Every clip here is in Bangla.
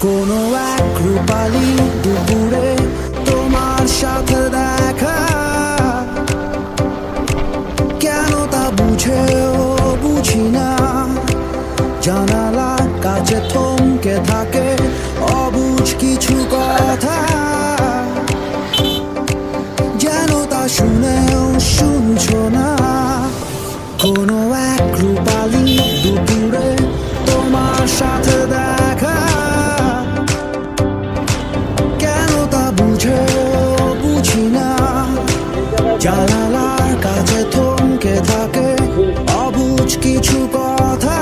কোনো এক রূপালী দুপুরে তোমার সাথে দেখা, কেন তা বুঝেও বুঝি না। জানালার কাছে থমকে থাকে অবুঝ কিছু কথা, যেন তা শুনেও শুনছো না। কোনো এক রূপালী দুপুরে তোমার সাথে দেখা, বুঝি না। জানালার কাছে থমকে থাকে অবুঝ কিছু কথা,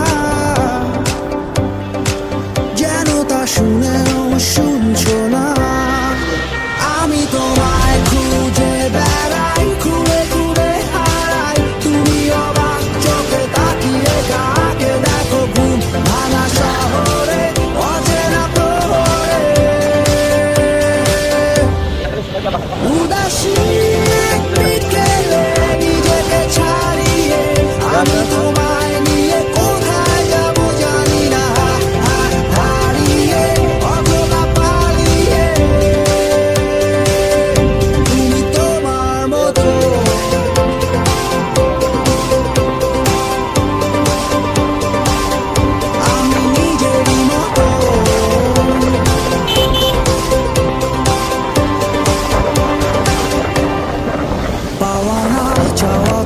যেন তা শুনেও শুনছো না। আমি তোমায় খুঁজে বেড়াই, খুঁড়ে খুঁড়ে হারাই, তুমি অবাক চোখে তাকিয়ে কাকে দেখো ঘুম ভাঙা শহরে অচেনা প্রহরে। উদাসী বিকেলে নিজেকে ছাড়িয়ে আমি তোমায় নিয়ে কোথায় যাব জানি না, হারিয়ে অথবা পালিয়ে। তুমি তোমার মতো, আমি নিজেরই মতো। পাওয়া না চাওয়া